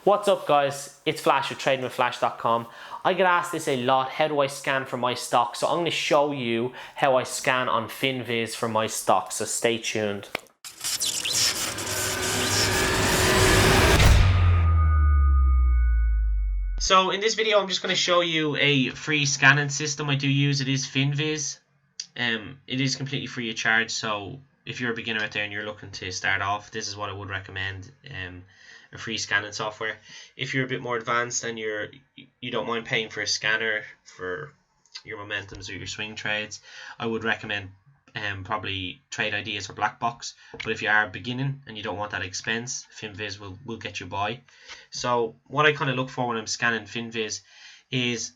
What's up guys, it's Flash with tradingwithflash.com. I get asked this a lot, how do I scan for my stock? So I'm going to show you how I scan on Finviz for my stock, so stay tuned. So in this video I'm just going to show you a free scanning system I do use. It is Finviz. It is completely free of charge, so if you're a beginner out there and you're looking to start off, this is what I would recommend. A free scanning software. If you're a bit more advanced and you don't mind paying for a scanner for your momentums or your swing trades, I would recommend probably Trade Ideas or Black Box. But if you are beginning and you don't want that expense, Finviz will get you by. So what I kind of look for when I'm scanning Finviz is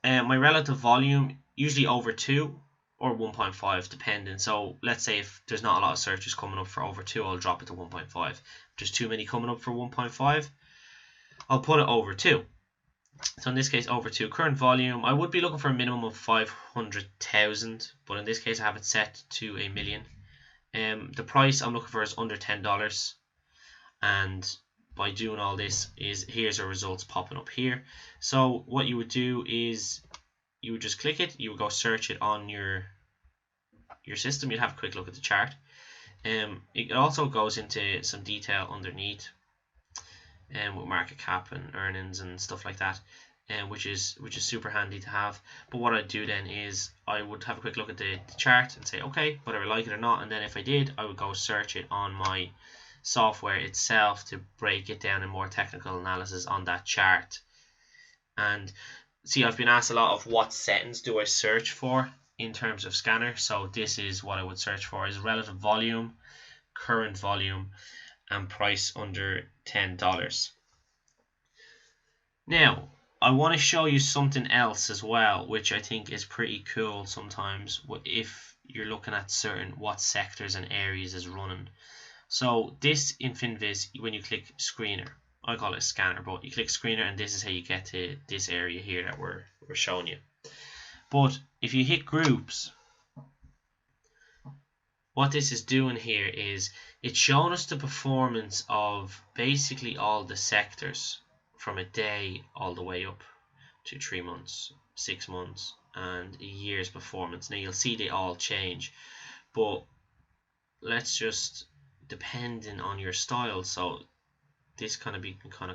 my relative volume, usually over 2 or 1.5 depending. So let's say if there's not a lot of searches coming up for over 2, I'll drop it to 1.5. If there's too many coming up for 1.5, I'll put it over 2. So in this case over 2. Current volume, I would be looking for a minimum of 500,000, but in this case I have it set to a million. The price I'm looking for is under $10, and by doing all this here's our results popping up here. So what you would do is you would just click it, you would go search it on your system, you'd have a quick look at the chart. It also goes into some detail underneath with market cap and earnings and stuff like that, which is super handy to have. But what I'd do then is I would have a quick look at the chart and say okay, whether I like it or not, and then if I did, I would go search it on my software itself to break it down in more technical analysis on that chart. And see, I've been asked a lot of what settings do I search for in terms of scanner. So this is what I would search for: is relative volume, current volume, and price under $10. Now I want to show you something else as well, which I think is pretty cool sometimes if you're looking at what sectors and areas is running. So this in Finviz, when you click screener, I call it a scanner, but you click screener and this is how you get to this area here that we're showing you. But if you hit groups, what this is doing here is it's showing us the performance of basically all the sectors from a day all the way up to 3 months, 6 months, and a year's performance. Now you'll see they all change, but let's just, depending on your style, so this kind of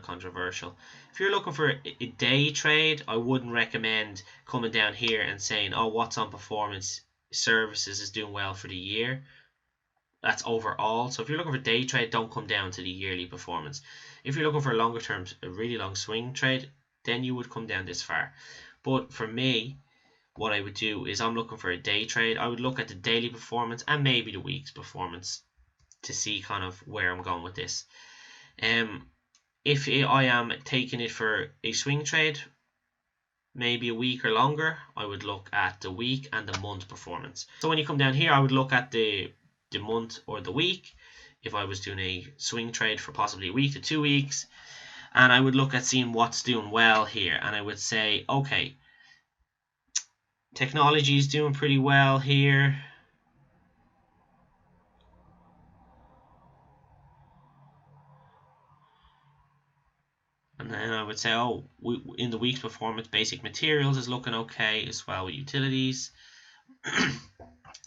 controversial. If you're looking for a day trade, I wouldn't recommend coming down here and saying, oh, what's on performance services is doing well for the year. That's overall. So if you're looking for day trade, don't come down to the yearly performance. If you're looking for a longer term, a really long swing trade, then you would come down this far. But for me, what I would do is I'm looking for a day trade. I would look at the daily performance and maybe the week's performance to see kind of where I'm going with this. If I am taking it for a swing trade, maybe a week or longer, I would look at the week and the month performance. So when you come down here, I would look at the month or the week if I was doing a swing trade for possibly a week to 2 weeks, and I would look at seeing what's doing well here, and I would say okay, technology is doing pretty well here. And then I would say, oh, in the week's performance, basic materials is looking okay as well with utilities.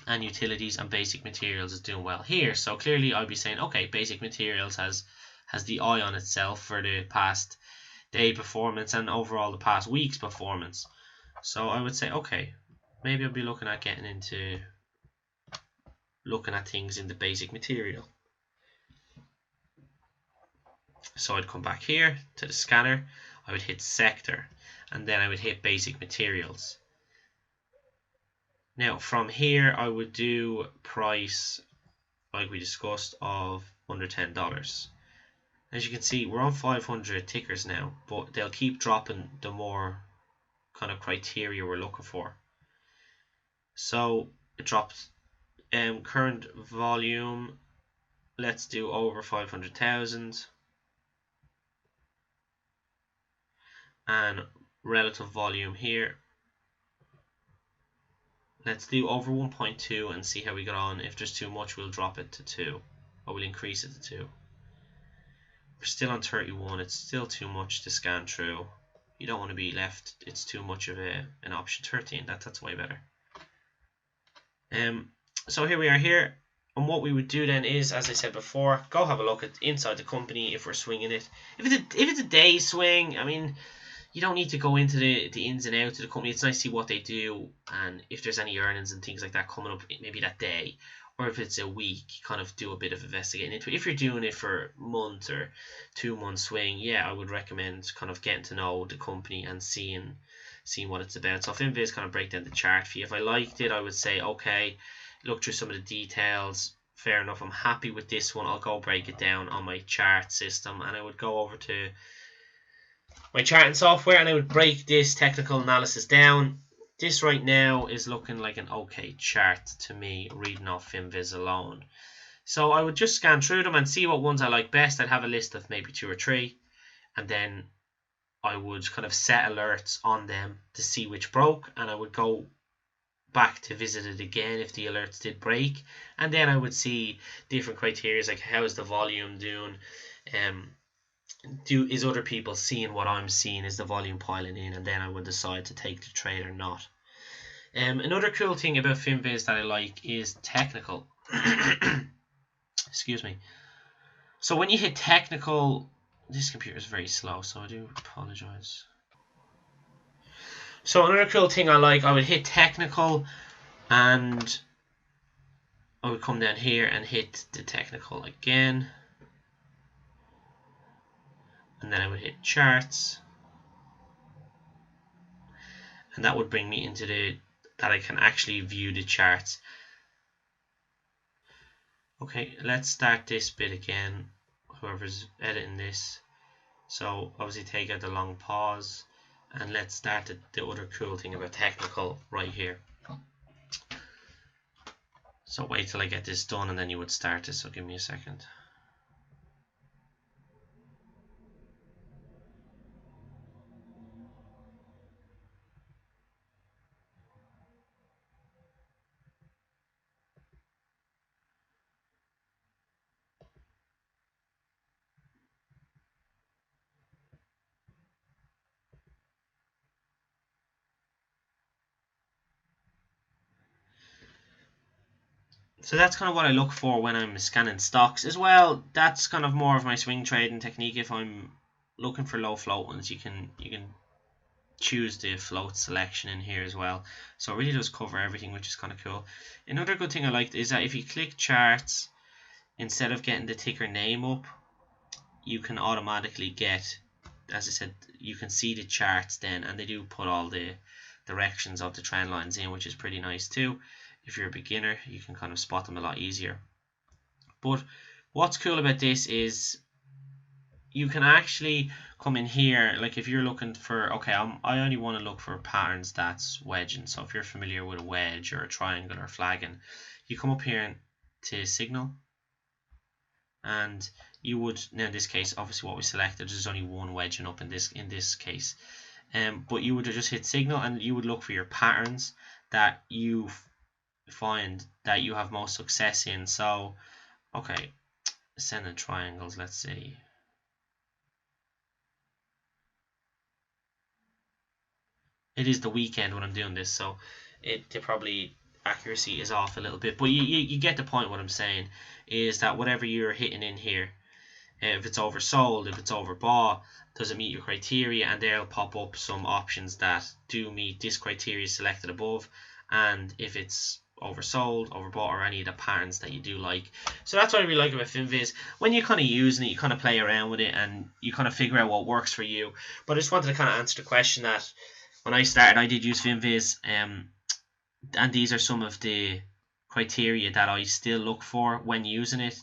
And utilities and basic materials is doing well here. So clearly I'd be saying, okay, basic materials has the eye on itself for the past day performance and overall the past week's performance. So I would say, okay, maybe I'll be looking at getting into looking at things in the basic material. So I'd come back here to the scanner, I would hit sector, and then I would hit basic materials. Now from here I would do price, like we discussed, of under $10. As you can see, we're on 500 tickers now, but they'll keep dropping the more kind of criteria we're looking for. So it drops. Current volume, let's do over 500,000. And relative volume here, let's do over 1.2 and see how we get on. If there's too much, we'll drop it to 2, or we'll increase it to 2. We're still on 31. It's still too much to scan through. You don't want to be left. It's too much of an option. 13. That's way better. So here we are here. And what we would do then is, as I said before, go have a look at inside the company if we're swinging it. If it's a day swing, I mean, you don't need to go into the ins and outs of the company. It's nice to see what they do and if there's any earnings and things like that coming up maybe that day. Or if it's a week, kind of do a bit of investigating into it. If you're doing it for a month or 2 month swing, yeah, I would recommend kind of getting to know the company and seeing what it's about. So Finviz kind of break down the chart for you. If I liked it, I would say, okay, look through some of the details. Fair enough, I'm happy with this one. I'll go break it down on my chart system, and I would go over to my charting software and I would break this technical analysis down. This right now is looking like an okay chart to me, reading off Finviz alone. So I would just scan through them and see what ones I like best. I'd have a list of maybe 2 or 3, and then I would kind of set alerts on them to see which broke, and I would go back to visit it again if the alerts did break, and then I would see different criteria like how's the volume doing, is other people seeing what I'm seeing, is the volume piling in, and then I would decide to take the trade or not. Another cool thing about Finviz that I like is technical. Excuse me. So when you hit technical, this computer is very slow, so I do apologize. So another cool thing I like, I would hit technical and I would come down here and hit the technical again, and then I would hit charts, and that would bring me into that I can actually view the charts. Okay, let's start this bit again, whoever's editing this. So obviously take out the long pause, and let's start the other cool thing about technical right here. So wait till I get this done and then you would start this, so give me a second. So that's kind of what I look for when I'm scanning stocks as well. That's kind of more of my swing trading technique. If I'm looking for low float ones, you can choose the float selection in here as well. So it really does cover everything, which is kind of cool. Another good thing I liked is that if you click charts, instead of getting the ticker name up, you can automatically get, as I said, you can see the charts then, and they do put all the directions of the trend lines in, which is pretty nice too. If you're a beginner, you can kind of spot them a lot easier. But what's cool about this is you can actually come in here, like if you're looking for, okay, I only want to look for patterns that's wedging. So if you're familiar with a wedge or a triangle or flagging, you come up here to signal, and you would, now in this case, obviously what we selected, there's only one wedging up in this case, but you would just hit signal and you would look for your patterns that you find that you have most success in. So okay, ascending triangles, let's see. It is the weekend when I'm doing this, so the probably accuracy is off a little bit, but you get the point. What I'm saying is that whatever you're hitting in here, if it's oversold, if it's overbought, doesn't meet your criteria, and they'll pop up some options that do meet this criteria selected above, and if it's oversold, overbought, or any of the patterns that you do like. So that's what I really like about Finviz. When you're kind of using it, you kind of play around with it and you kind of figure out what works for you. But I just wanted to kind of answer the question that when I started, I did use Finviz, and these are some of the criteria that I still look for when using it.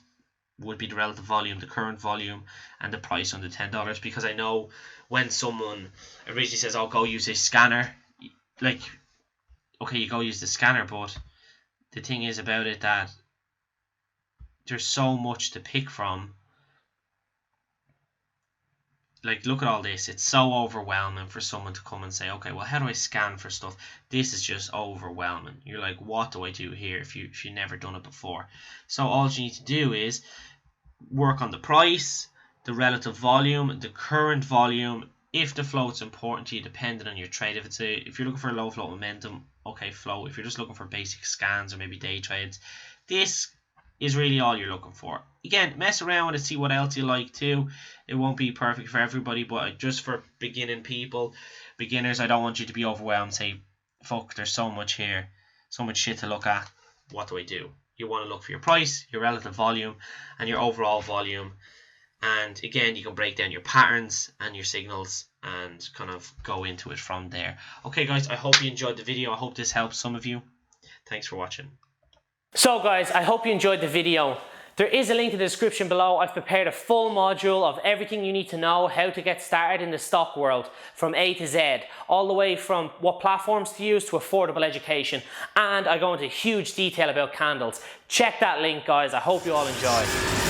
Would be the relative volume, the current volume, and the price under $10, because I know when someone originally says, "Oh, go use this scanner," like, okay, you go use the scanner, but the thing is about it that there's so much to pick from. Like, look at all this. It's so overwhelming for someone to come and say, okay, well, how do I scan for stuff? This is just overwhelming. You're like, what do I do here if you've never done it before? So all you need to do is work on the price, the relative volume, the current volume, if the float's important to you, depending on your trade. If you're looking for a low float momentum, okay, float. If you're just looking for basic scans or maybe day trades, this is really all you're looking for. Again, mess around with it, see what else you like too. It won't be perfect for everybody, but just for beginners, I don't want you to be overwhelmed and say, fuck, there's so much here, so much shit to look at. What do I do? You want to look for your price, your relative volume, and your overall volume. And again, you can break down your patterns and your signals and kind of go into it from there. Okay guys, I hope you enjoyed the video. I hope this helps some of you. Thanks for watching. So guys, I hope you enjoyed the video. There is a link in the description below. I've prepared a full module of everything you need to know how to get started in the stock world from A to Z, all the way from what platforms to use to affordable education, and I go into huge detail about candles. Check that link guys, I hope you all enjoy.